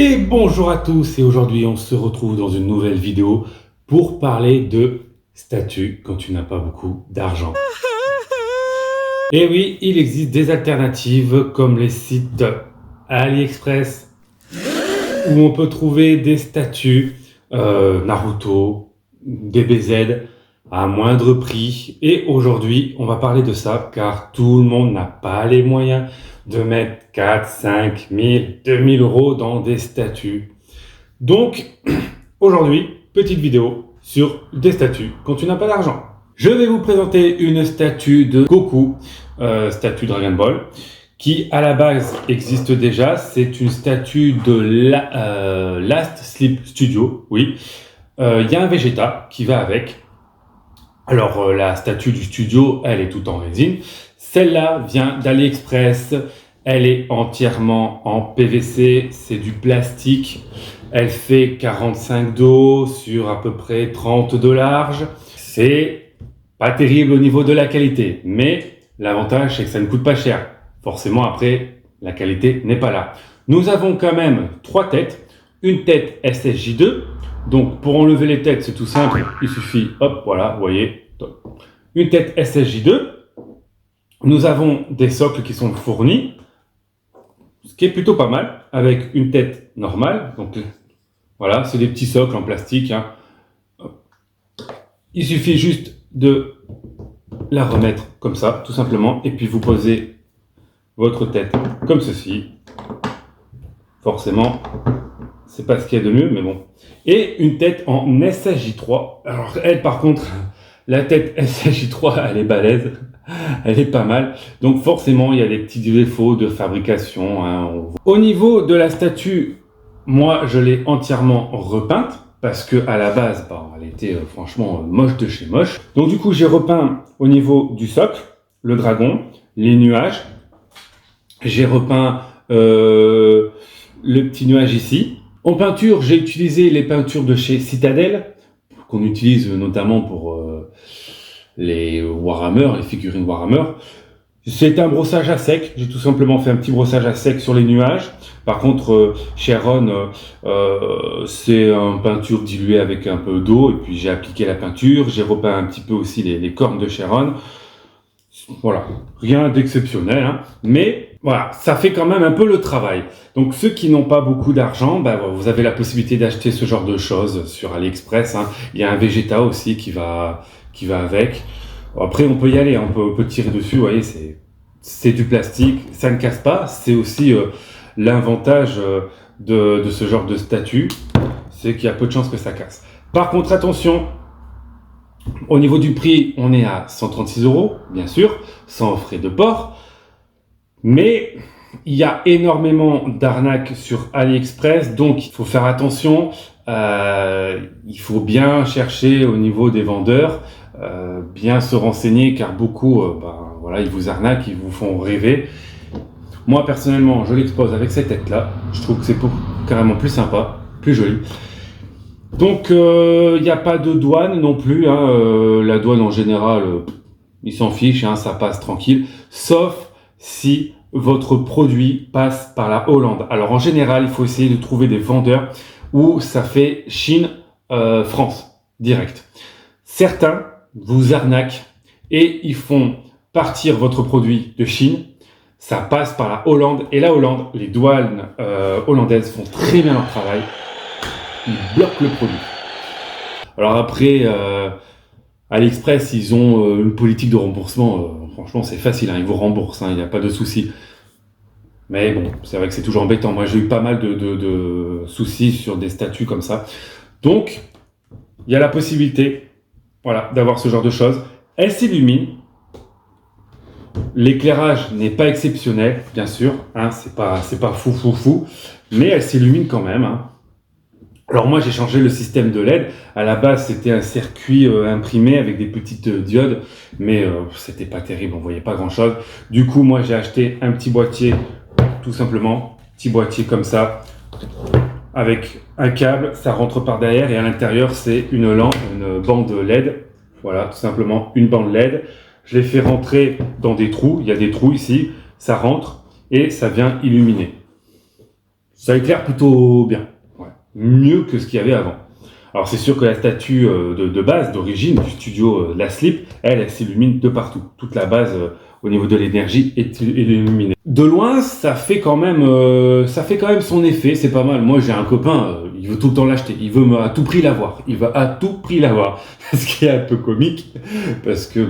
Et bonjour à tous, et aujourd'hui on se retrouve dans une nouvelle vidéo pour parler de statut quand tu n'as pas beaucoup d'argent. Et oui, il existe des alternatives comme les sites AliExpress où on peut trouver des statuts Naruto, DBZ à moindre prix. Et aujourd'hui on va parler de ça car tout le monde n'a pas les moyens de mettre 4, 5 000, 2000 euros dans des statuts. Donc, aujourd'hui, petite vidéo sur des statues quand tu n'as pas d'argent. Je vais vous présenter une statue de Goku, statue Dragon Ball, qui à la base existe déjà. C'est une statue de Last Sleep Studio, oui. Il y a un Vegeta qui va avec. Alors, la statue du studio, elle est toute en résine. Celle-là vient d'AliExpress. Elle est entièrement en PVC, c'est du plastique. Elle fait 45 de haut sur à peu près 30 de large. C'est pas terrible au niveau de la qualité, mais l'avantage c'est que ça ne coûte pas cher. Forcément après, la qualité n'est pas là. Nous avons quand même 3 têtes. Une tête SSJ2. Donc pour enlever les têtes, c'est tout simple. Il suffit, hop, voilà, vous voyez. Une tête SSJ2. Nous avons des socles qui sont fournis. Ce qui est plutôt pas mal, avec une tête normale. Donc voilà, c'est des petits socles en plastique. Hein. Il suffit juste de la remettre comme ça, tout simplement. Et puis vous posez votre tête comme ceci. Forcément, c'est pas ce qu'il y a de mieux, mais bon. Et une tête en SSJ3. Alors elle, par contre, la tête SSJ3, elle est balèze. Elle est pas mal. Donc forcément, il y a des petits défauts de fabrication. Hein. Au niveau de la statue, moi, je l'ai entièrement repeinte. Parce que à la base, elle était franchement moche de chez moche. Donc du coup, j'ai repeint au niveau du socle, le dragon, les nuages. J'ai repeint le petit nuage ici. En peinture, j'ai utilisé les peintures de chez Citadel, qu'on utilise notamment pour les Warhammer, les figurines Warhammer. C'est un brossage à sec. J'ai tout simplement fait un petit brossage à sec sur les nuages. Par contre, Sharon, c'est une peinture diluée avec un peu d'eau. Et puis j'ai appliqué la peinture. J'ai repeint un petit peu aussi les cornes de Sharon. Voilà, rien d'exceptionnel. Hein. Mais voilà, ça fait quand même un peu le travail. Donc ceux qui n'ont pas beaucoup d'argent, vous avez la possibilité d'acheter ce genre de choses sur AliExpress. Hein. Il y a un Vegeta aussi qui va avec. Après, on peut y aller, on peut tirer dessus. Vous voyez, c'est du plastique, ça ne casse pas. C'est aussi l'avantage de ce genre de statue, c'est qu'il y a peu de chances que ça casse. Par contre, attention, au niveau du prix, on est à 136 €, bien sûr, sans frais de port. Mais il y a énormément d'arnaques sur AliExpress, donc il faut faire attention. Il faut bien chercher au niveau des vendeurs, bien se renseigner, car beaucoup, voilà, ils vous arnaquent, ils vous font rêver. Moi personnellement, je l'expose avec cette tête-là. Je trouve que c'est carrément plus sympa, plus joli. Donc il n'y a pas de douane non plus. Hein, la douane en général, ils s'en fichent, hein, ça passe tranquille. Sauf si votre produit passe par la Hollande. Alors en général, il faut essayer de trouver des vendeurs où ça fait Chine, France, direct. Certains vous arnaquent et ils font partir votre produit de Chine. Ça passe par la Hollande. Et la Hollande, les douanes hollandaises font très bien leur travail. Ils bloquent le produit. Alors après, AliExpress, ils ont une politique de remboursement. Franchement, c'est facile. Hein, ils vous remboursent. Il n'y a pas de souci. Mais bon, c'est vrai que c'est toujours embêtant. Moi, j'ai eu pas mal de soucis sur des statuts comme ça. Donc, il y a la possibilité, voilà, d'avoir ce genre de choses. Elle s'illumine. L'éclairage n'est pas exceptionnel, bien sûr. Hein, c'est pas fou. Mais elle s'illumine quand même. Hein. Alors moi, j'ai changé le système de LED. À la base, c'était un circuit imprimé avec des petites diodes. Mais c'était pas terrible, on voyait pas grand-chose. Du coup, moi, j'ai acheté un petit boîtier, tout simplement. Petit boîtier comme ça, avec un câble. Ça rentre par derrière et à l'intérieur, c'est une bande LED. Voilà, tout simplement, une bande LED. Je l'ai fait rentrer dans des trous. Il y a des trous ici. Ça rentre et ça vient illuminer. ça éclaire plutôt bien. Ouais. Mieux que ce qu'il y avait avant. Alors c'est sûr que la statue de base, d'origine, du studio La Slip, elle s'illumine de partout. Toute la base au niveau de l'énergie est illuminée. De loin, ça fait quand même son effet, c'est pas mal. Moi j'ai un copain, il veut tout le temps l'acheter, il veut à tout prix l'avoir. Il va à tout prix l'avoir. Ce qui est un peu comique, parce que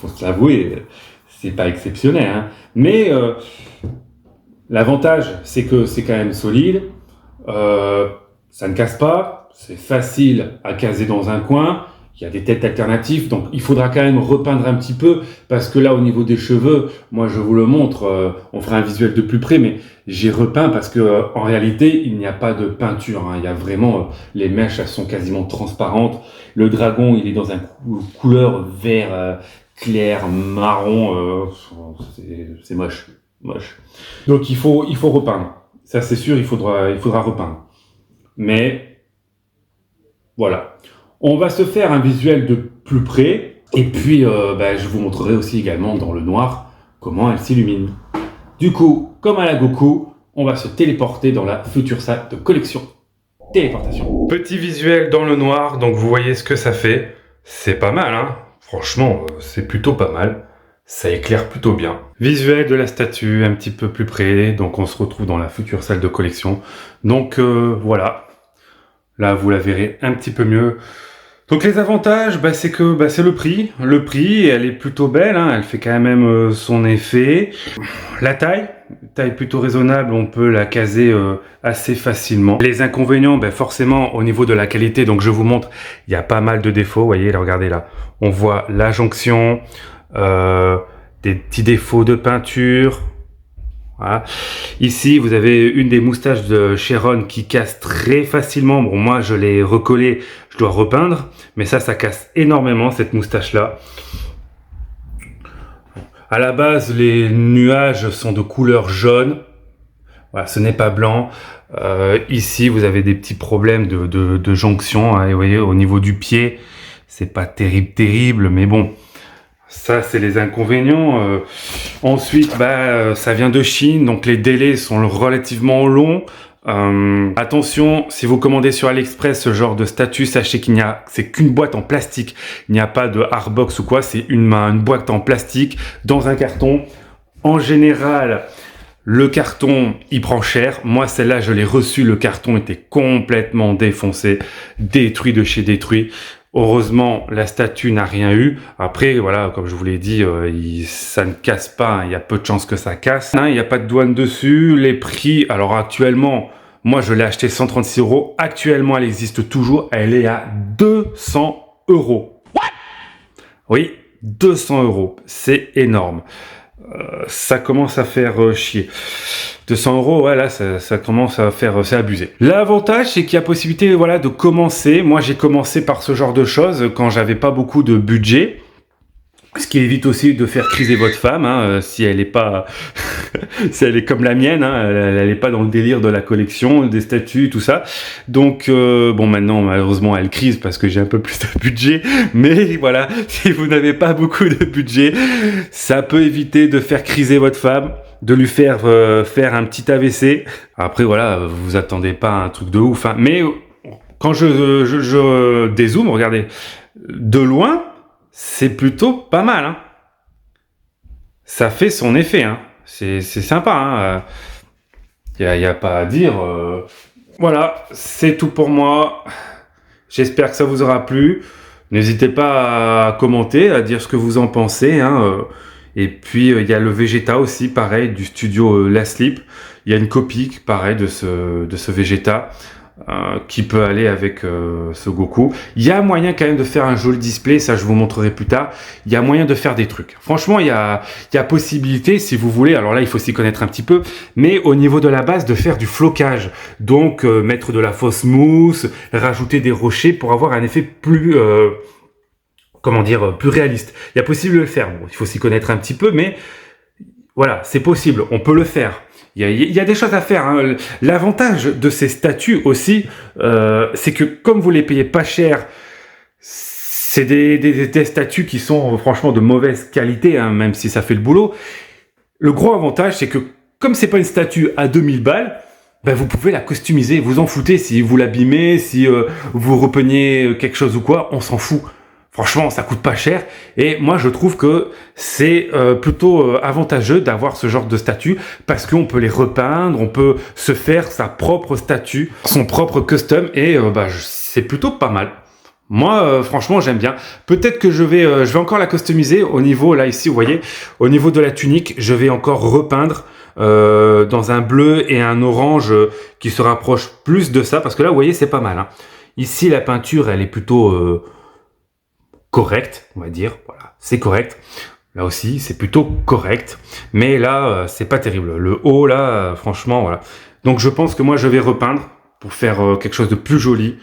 faut se l'avouer, c'est pas exceptionnel. Hein. Mais l'avantage, c'est que c'est quand même solide, ça ne casse pas. C'est facile à caser dans un coin. Il y a des têtes alternatives, donc il faudra quand même repeindre un petit peu, parce que là, au niveau des cheveux, moi je vous le montre, on fera un visuel de plus près, mais j'ai repeint parce que en réalité, il n'y a pas de peinture. Hein. Il y a vraiment, les mèches, elles sont quasiment transparentes. Le dragon, il est dans une couleur vert clair, marron. C'est moche. Donc il faut repeindre. Ça, c'est sûr, il faudra repeindre. Mais voilà. On va se faire un visuel de plus près. Et puis, je vous montrerai aussi également dans le noir comment elle s'illumine. Du coup, comme à la Goku, on va se téléporter dans la future salle de collection. Téléportation. Petit visuel dans le noir, donc vous voyez ce que ça fait. C'est pas mal, hein. Franchement, c'est plutôt pas mal. Ça éclaire plutôt bien. Visuel de la statue, un petit peu plus près. Donc on se retrouve dans la future salle de collection. Donc voilà. Là, vous la verrez un petit peu mieux. Donc les avantages, c'est que c'est le prix. Le prix, elle est plutôt belle, hein, elle fait quand même son effet. La taille plutôt raisonnable, on peut la caser assez facilement. Les inconvénients, forcément au niveau de la qualité, donc je vous montre, il y a pas mal de défauts. Vous voyez, là, regardez là, on voit la jonction, des petits défauts de peinture. Voilà. Ici, vous avez une des moustaches de Sharon qui casse très facilement. Bon, moi, je l'ai recollé, je dois repeindre. Mais ça casse énormément, cette moustache-là. À la base, les nuages sont de couleur jaune. Voilà, ce n'est pas blanc. Ici, vous avez des petits problèmes de jonction. Hein, et vous voyez, au niveau du pied, c'est pas terrible, mais bon. Ça, c'est les inconvénients. Ensuite, ça vient de Chine, donc les délais sont relativement longs. Attention, si vous commandez sur AliExpress ce genre de statue, sachez c'est qu'une boîte en plastique. Il n'y a pas de hardbox ou quoi, c'est une boîte en plastique dans un carton. En général, le carton, il prend cher. Moi, celle-là, je l'ai reçue. Le carton était complètement défoncé, détruit de chez détruit. Heureusement, la statue n'a rien eu. Après, voilà, comme je vous l'ai dit, ça ne casse pas. Hein. Il y a peu de chances que ça casse. Hein, il n'y a pas de douane dessus. Les prix, alors actuellement, moi, je l'ai acheté 136 €. Actuellement, elle existe toujours. Elle est à 200 €. What? Oui, 200 €. C'est énorme. Ça commence à faire chier. 200 €, ouais, là, ça commence à faire, c'est abusé. L'avantage, c'est qu'il y a possibilité, voilà, de commencer. Moi, j'ai commencé par ce genre de choses quand j'avais pas beaucoup de budget. Ce qui évite aussi de faire criser votre femme, hein, si elle est pas, si elle est comme la mienne, hein, elle est pas dans le délire de la collection, des statues, tout ça. Donc, bon, maintenant, malheureusement, elle crise parce que j'ai un peu plus de budget. Mais voilà, si vous n'avez pas beaucoup de budget, ça peut éviter de faire criser votre femme, de lui faire faire un petit AVC. Après, voilà, vous attendez pas un truc de ouf, hein. Mais quand je dézoome, regardez, de loin, c'est plutôt pas mal, hein. Ça fait son effet, hein. C'est sympa, hein. Y a pas à dire. Voilà, c'est tout pour moi. J'espère que ça vous aura plu. N'hésitez pas à commenter, à dire ce que vous en pensez, hein. Et puis, il y a le Vegeta aussi, pareil, du studio La Slip. Il y a une copie, pareil, de ce Vegeta. Qui peut aller avec ce Goku. Il y a moyen quand même de faire un joli display, ça je vous montrerai plus tard. Il y a moyen de faire des trucs. Franchement, il y a possibilité, si vous voulez, alors là il faut s'y connaître un petit peu, mais au niveau de la base, de faire du flocage. Donc mettre de la fausse mousse, rajouter des rochers pour avoir un effet plus... comment dire, plus réaliste. Il y a possible de le faire. Bon, il faut s'y connaître un petit peu, mais voilà, c'est possible, on peut le faire. Il y a des choses à faire. Hein. L'avantage de ces statues aussi, c'est que comme vous les payez pas cher, c'est des statues qui sont franchement de mauvaise qualité, hein, même si ça fait le boulot. Le gros avantage, c'est que comme c'est pas une statue à 2000 balles, ben vous pouvez la customiser, vous en foutez si vous l'abîmez, si vous repeignez quelque chose ou quoi, on s'en fout. Franchement, ça coûte pas cher et moi je trouve que c'est plutôt avantageux d'avoir ce genre de statue parce qu'on peut les repeindre, on peut se faire sa propre statue, son propre custom et c'est plutôt pas mal. Moi, franchement, j'aime bien. Peut-être que je vais encore la customiser au niveau, là, ici, vous voyez, au niveau de la tunique, je vais encore repeindre dans un bleu et un orange qui se rapproche plus de ça, parce que là, vous voyez, c'est pas mal. Hein. Ici, la peinture, elle est plutôt correcte, on va dire. Voilà, c'est correct. Là aussi, c'est plutôt correct. Mais là, c'est pas terrible. Le haut, là, franchement, voilà. Donc, je pense que moi, je vais repeindre pour faire quelque chose de plus joli.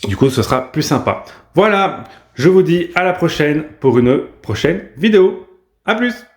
Du coup, ce sera plus sympa. Voilà, je vous dis à la prochaine pour une prochaine vidéo. À plus!